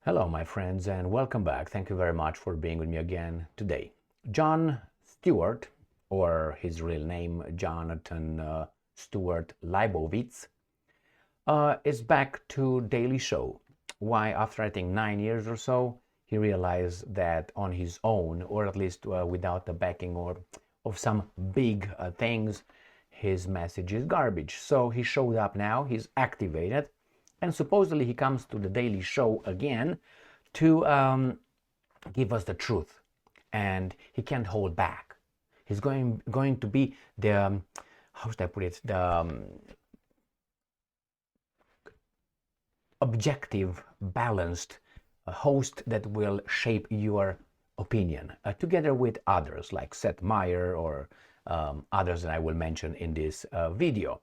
Hello, my friends, and welcome back. Thank you very much for being with me again today. John Stewart, or his real name, Jonathan Stewart Leibowitz, is back to Daily Show. Why? After I think 9 years or so, he realized that on his own, or at least without the backing of some big things, his message is garbage. So he showed up now. He's activated. And supposedly he comes to the Daily Show again to give us the truth. And he can't hold back. He's going to be the, how should I put it, the objective, balanced host that will shape your opinion, together with others like Maher or others that I will mention in this video.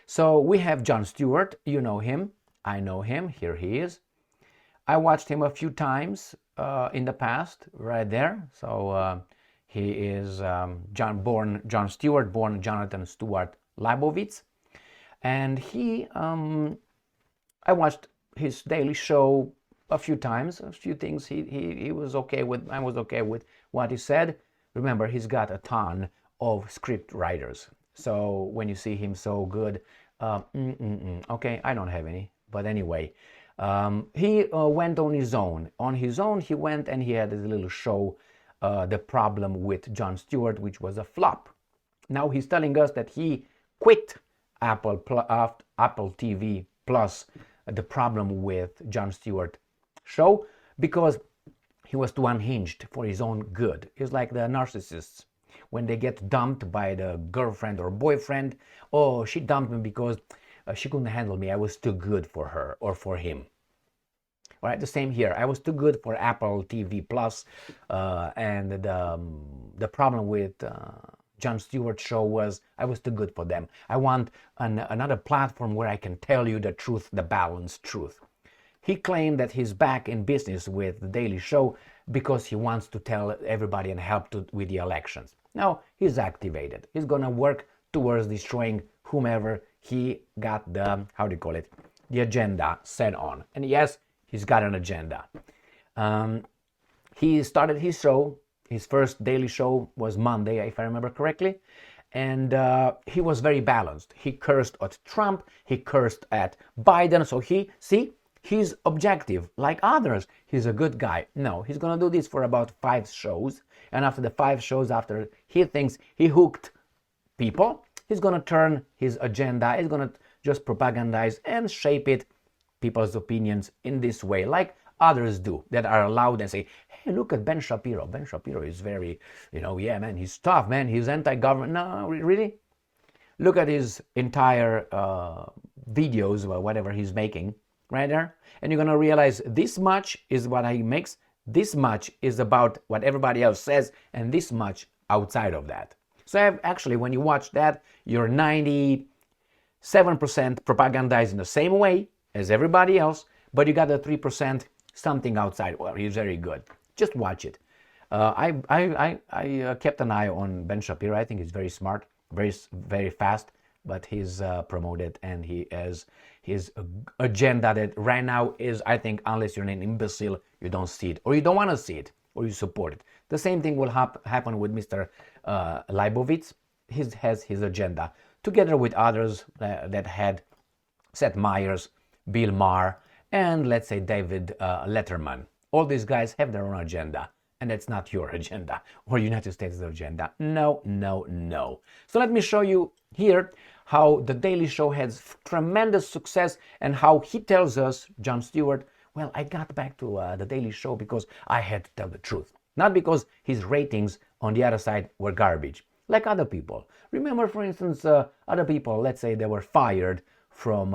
So we have Jon Stewart. You know him. I know him. Here he is. I watched him a few times in the past, right there. So he is Jon Stewart, born Jonathan Stewart Leibowitz. And I watched his Daily Show a few times, a few things he was okay with. I was okay with what he said. Remember, he's got a ton of script writers. So when you see him so good, okay, I don't have any. But anyway, he went on his own. On his own, he went and he had his little show, The Problem with Jon Stewart, which was a flop. Now he's telling us that he quit Apple TV Plus, The Problem with Jon Stewart show, because he was too unhinged for his own good. He's like the narcissists. When they get dumped by the girlfriend or boyfriend, oh, she dumped me because she couldn't handle me. I was too good for her or for him. All right, the same here. I was too good for Apple TV Plus, and the problem with Jon Stewart's show was I was too good for them. I want another platform where I can tell you the truth, the balanced truth. He claimed that he's back in business with the Daily Show because he wants to tell everybody and help with the elections. Now he's activated. He's gonna work towards destroying whomever he got the, how do you call it, the agenda set on. And yes, he's got an agenda. He started his show. His first Daily Show was Monday, if I remember correctly. And he was very balanced. He cursed at Trump. He cursed at Biden. So he's objective like others. He's a good guy. No, he's going to do this for about 5 shows. And after the 5 shows, after he thinks he hooked people, he's going to turn his agenda. He's going to just propagandize and shape it, people's opinions in this way, like others do that are allowed and say, hey, look at Ben Shapiro. Ben Shapiro is very, yeah, man, he's tough, man. He's anti-government. No, really? Look at his entire videos or whatever he's making right there. And you're going to realize this much is what he makes. This much is about what everybody else says. And this much outside of that. So actually, when you watch that, you're 97% propagandized in the same way as everybody else, but you got the 3% something outside. Well, he's very good. Just watch it. I kept an eye on Ben Shapiro. I think he's very smart, very, very fast, but he's promoted and he has his agenda that right now is, I think, unless you're an imbecile, you don't see it, or you don't want to see it, or you support it. The same thing will happen with Mr. Leibowitz. He has his agenda, together with others that had Seth Meyers, Bill Maher, and let's say David Letterman. All these guys have their own agenda, and that's not your agenda or United States' agenda. No, no, no. So let me show you here how the Daily Show has tremendous success and how he tells us, Jon Stewart, well, I got back to the Daily Show because I had to tell the truth. Not because his ratings on the other side were garbage, like other people. Remember, for instance, other people, let's say they were fired from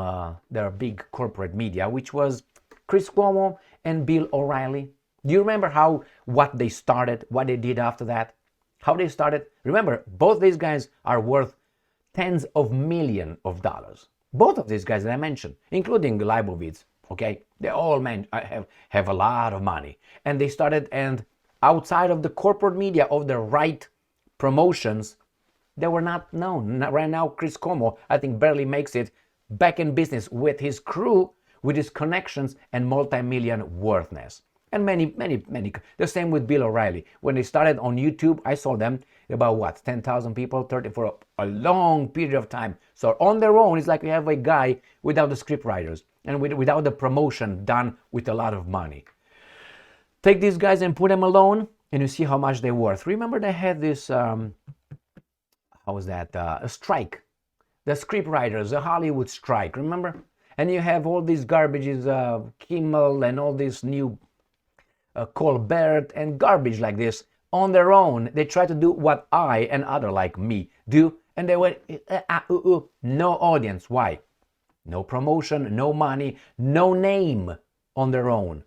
their big corporate media, which was Chris Cuomo and Bill O'Reilly. Do you remember what they started, what they did after that? How they started? Remember, both these guys are worth tens of millions of dollars. Both of these guys that I mentioned, including Leibowitz, okay? They all have a lot of money. And they started, and outside of the corporate media, of the right promotions, they were not known. Right now, Chris Cuomo, I think, barely makes it back in business with his crew, with his connections and multi-million worthness. And many. The same with Bill O'Reilly. When they started on YouTube, I saw them about what, 10,000 people, 30 for a long period of time. So on their own, it's like we have a guy without the script writers and without the promotion done with a lot of money. Take these guys and put them alone, and you see how much they're worth. Remember they had this, how was that, a strike. The script writers, the Hollywood strike, remember? And you have all these garbages, Kimmel and all these new Colbert and garbage like this on their own. They try to do what I and other like me do, and they went, no audience. Why? No promotion, no money, no name on their own.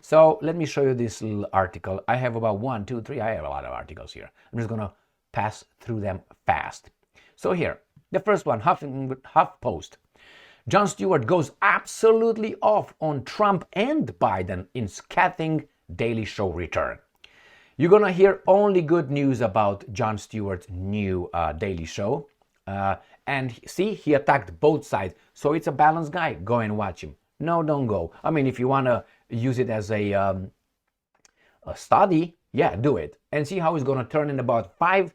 So let me show you this little article. I have about 1, 2, 3, I have a lot of articles here. I'm just gonna pass through them fast. So here, the first one, HuffPost. Jon Stewart goes absolutely off on Trump and Biden in scathing Daily Show return. You're gonna hear only good news about Jon Stewart's new Daily Show. And see, he attacked both sides. So it's a balanced guy. Go and watch him. No, don't go. I mean, if you want to use it as a study, yeah, do it. And see how he's going to turn in about five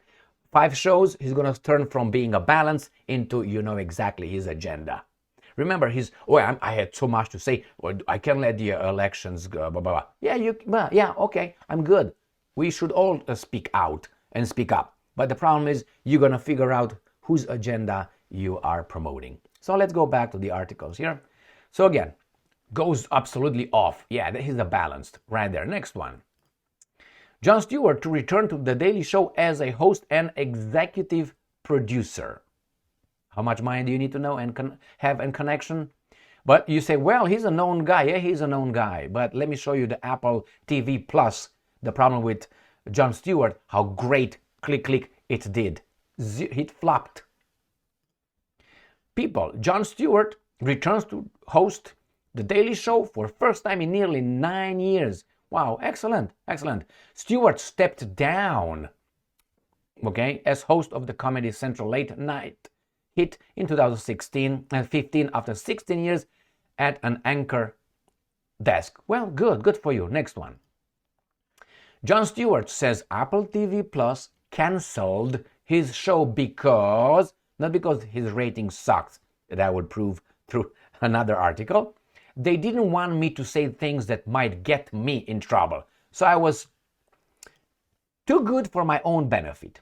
shows. He's going to turn from being a balance into, you know, exactly his agenda. Remember, I had so much to say. Well, I can't let the elections go, blah, blah, blah. Yeah, okay, I'm good. We should all speak out and speak up. But the problem is you're going to figure out whose agenda you are promoting. So let's go back to the articles here. So again, goes absolutely off. Yeah, he's the balanced right there. Next one. Jon Stewart to return to The Daily Show as a host and executive producer. How much money do you need to know and have in connection? But you say, well, he's a known guy. Yeah, he's a known guy. But let me show you the Apple TV Plus. The problem with Jon Stewart, how great, click, it did. It flopped. People, Jon Stewart returns to host The Daily Show for first time in nearly 9 years. Wow, excellent. Stewart stepped down, okay, as host of the Comedy Central late night hit in 2016 and 15 after 16 years at an anchor desk. Well, good for you. Next one. Jon Stewart says Apple TV Plus cancelled his show because, not because his rating sucks, that would prove through another article. They didn't want me to say things that might get me in trouble. So I was too good for my own benefit,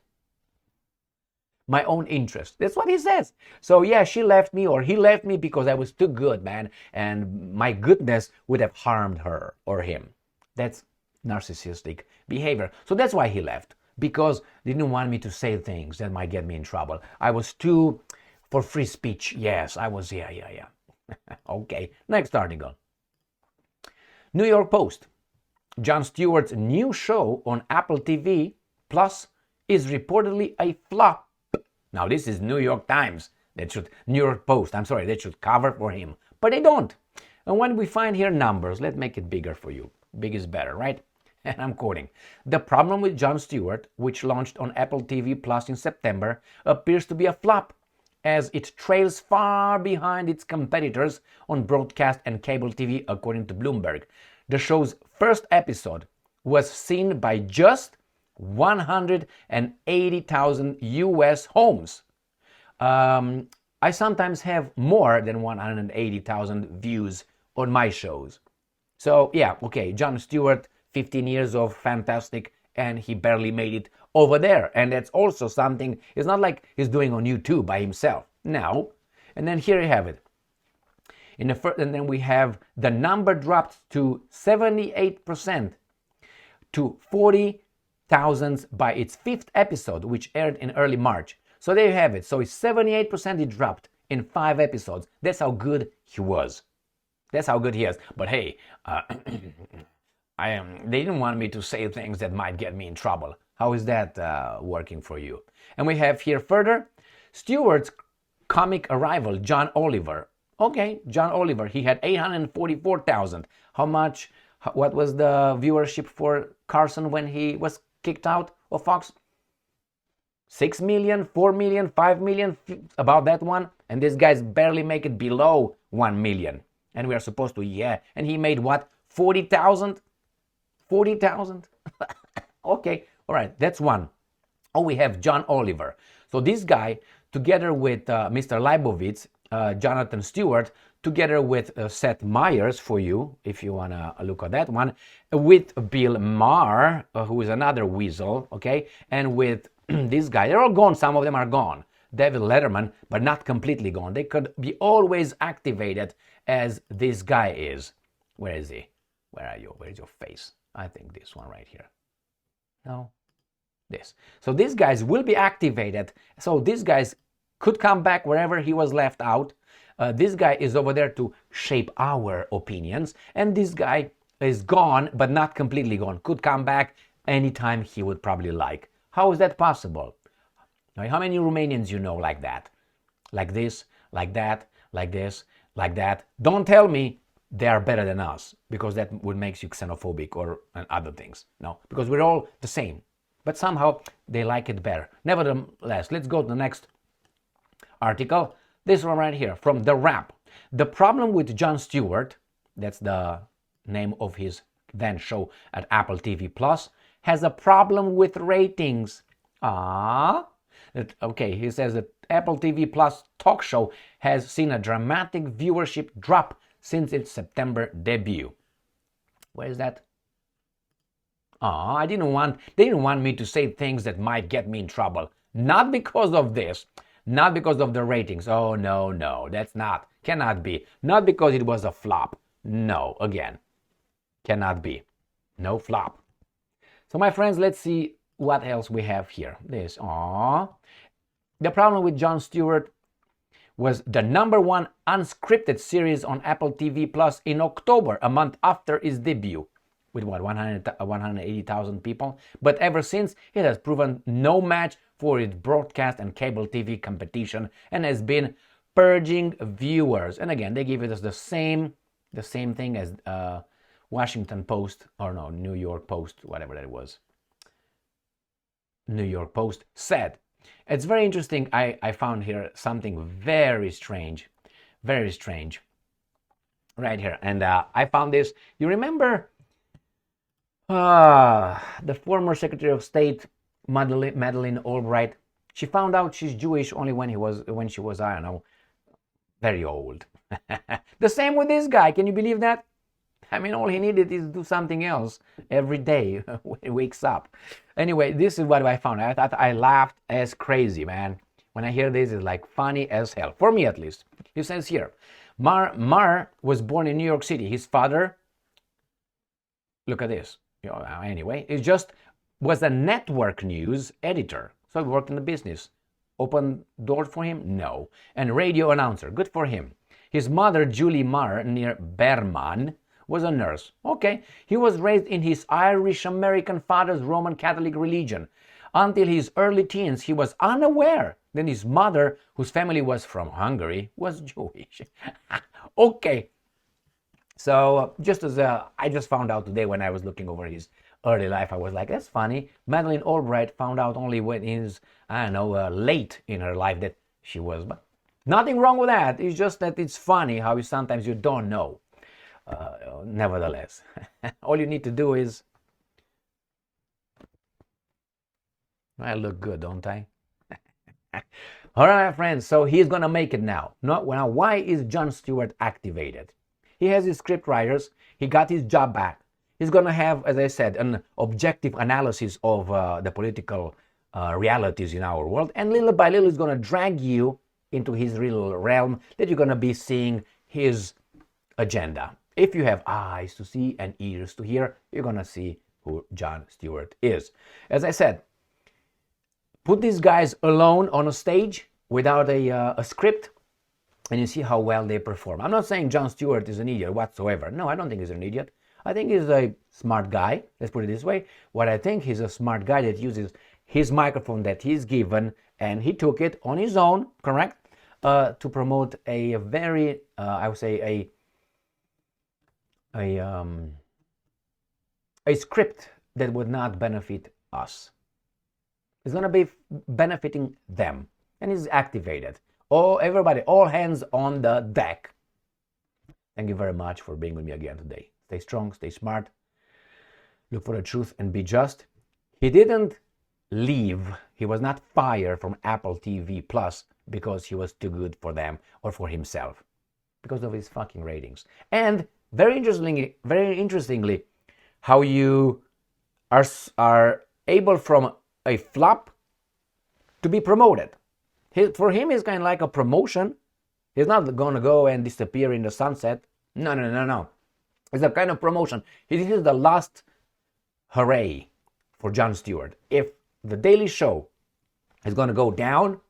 my own interest. That's what he says. So yeah, she left me or he left me because I was too good, man. And my goodness would have harmed her or him. That's narcissistic behavior. So that's why he left. Because they didn't want me to say things that might get me in trouble. I was too for free speech. Yes, I was, yeah. Okay, next article. New York Post. Jon Stewart's new show on Apple TV Plus is reportedly a flop. Now this is New York Times. New York Post, I'm sorry, they should cover for him. But they don't. And when we find here numbers, let's make it bigger for you. Big is better, right? And I'm quoting, the problem with Jon Stewart, which launched on Apple TV Plus in September, appears to be a flop, as it trails far behind its competitors on broadcast and cable TV, according to Bloomberg. The show's first episode was seen by just 180,000 US homes. I sometimes have more than 180,000 views on my shows. So yeah, okay, Jon Stewart, 15 years of fantastic, and he barely made it over there. And that's also something, it's not like he's doing on YouTube by himself. No. And then here you have it. And then we have the number dropped to 78% to 40,000 by its 5th episode, which aired in early March. So there you have it. So it's 78% it dropped in 5 episodes. That's how good he was. That's how good he is. But hey, they didn't want me to say things that might get me in trouble. How is that working for you? And we have here further, Stewart's comic arrival, John Oliver. Okay, John Oliver, he had 844,000. How much, what was the viewership for Carson when he was kicked out of Fox? 6 million, 4 million, 5 million, about that one. And these guys barely make it below 1 million. And we are supposed to, yeah. And he made what? 40,000? 40,000? Okay, all right, that's one. Oh, we have John Oliver. So this guy, together with Mr. Leibovitz, Jonathan Stewart, together with Seth Meyers for you, if you want to look at that one, with Bill Maher, who is another weasel, okay, and with this guy. They're all gone. Some of them are gone. David Letterman, but not completely gone. They could be always activated as this guy is. Where is he? Where are you? Where is your face? I think this one right here. No, this. So these guys will be activated. So these guys could come back wherever he was left out. This guy is over there to shape our opinions. And this guy is gone, but not completely gone. Could come back anytime he would probably like. How is that possible? Now, how many Romanians you know like that? Like this, like that, like this, like that. Don't tell me they are better than us, because that would make you xenophobic or other things. No, because we're all the same. But somehow they like it better. Nevertheless, let's go to the next article. This one right here from The Wrap. The problem with Jon Stewart, that's the name of his then show at Apple TV Plus, has a problem with ratings. Okay, he says that Apple TV Plus talk show has seen a dramatic viewership drop since its September debut. Where is that? They didn't want me to say things that might get me in trouble. Not because of this, not because of the ratings. Oh, no, cannot be. Not because it was a flop. No, again, cannot be. No flop. So my friends, let's see what else we have here. This, the problem with Jon Stewart was the #1 unscripted series on Apple TV Plus in October, a month after its debut, with 180,000 people. But ever since, it has proven no match for its broadcast and cable TV competition and has been purging viewers. And again, they give it as the same thing as Washington Post, or no, New York Post, whatever that was. New York Post said. It's very interesting. I found here something very strange right here. And I found this. You remember the former Secretary of State, Madeleine Albright? She found out she's Jewish only when she was, I don't know, very old. The same with this guy. Can you believe that? I mean, all he needed is do something else every day when he wakes up. Anyway, this is what I found. I thought I laughed as crazy, man. When I hear this, it's like funny as hell. For me, at least. He says here, Maher was born in New York City. His father, look at this. Anyway, it just was a network news editor. So he worked in the business. Open doors for him? No. And radio announcer. Good for him. His mother, Julie Maher, near Berman, was a nurse. Okay. He was raised in his Irish-American father's Roman Catholic religion. Until his early teens, he was unaware that his mother, whose family was from Hungary, was Jewish. Okay. So just as I just found out today when I was looking over his early life, I was like, that's funny. Madeleine Albright found out only when he's, I don't know, late in her life that she was. But nothing wrong with that. It's just that it's funny how sometimes you don't know. Nevertheless, all you need to do is, I look good, don't I? All right, my friends, so he's gonna make it now. Now, why is Jon Stewart activated? He has his script writers. He got his job back. He's gonna have, as I said, an objective analysis of the political realities in our world, and little by little, he's gonna drag you into his real realm that you're gonna be seeing his agenda. If you have eyes to see and ears to hear, you're going to see who Jon Stewart is. As I said, put these guys alone on a stage without a script, and you see how well they perform. I'm not saying Jon Stewart is an idiot whatsoever. No, I don't think he's an idiot. I think he's a smart guy. Let's put it this way. What I think, he's a smart guy that uses his microphone that he's given, and he took it on his own, correct, to promote a very, I would say, a script that would not benefit us. It's going to be benefiting them, and it's activated. Everybody, all hands on the deck. Thank you very much for being with me again today. Stay strong, stay smart, look for the truth, and be just. He didn't leave. He was not fired from Apple TV Plus because he was too good for them or for himself, because of his fucking ratings. And very interestingly, how you are able from a flop to be promoted. For him, it's kind of like a promotion. He's not going to go and disappear in the sunset. No. It's a kind of promotion. This is the last hooray for Jon Stewart. If the Daily Show is going to go down,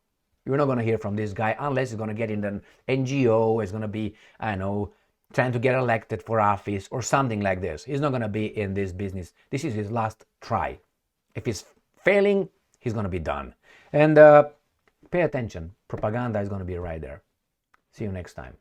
you're not going to hear from this guy unless he's going to get in the NGO, is going to be, I don't know, trying to get elected for office or something like this. He's not going to be in this business. This is his last try. If he's failing, he's going to be done. And pay attention. Propaganda is going to be right there. See you next time.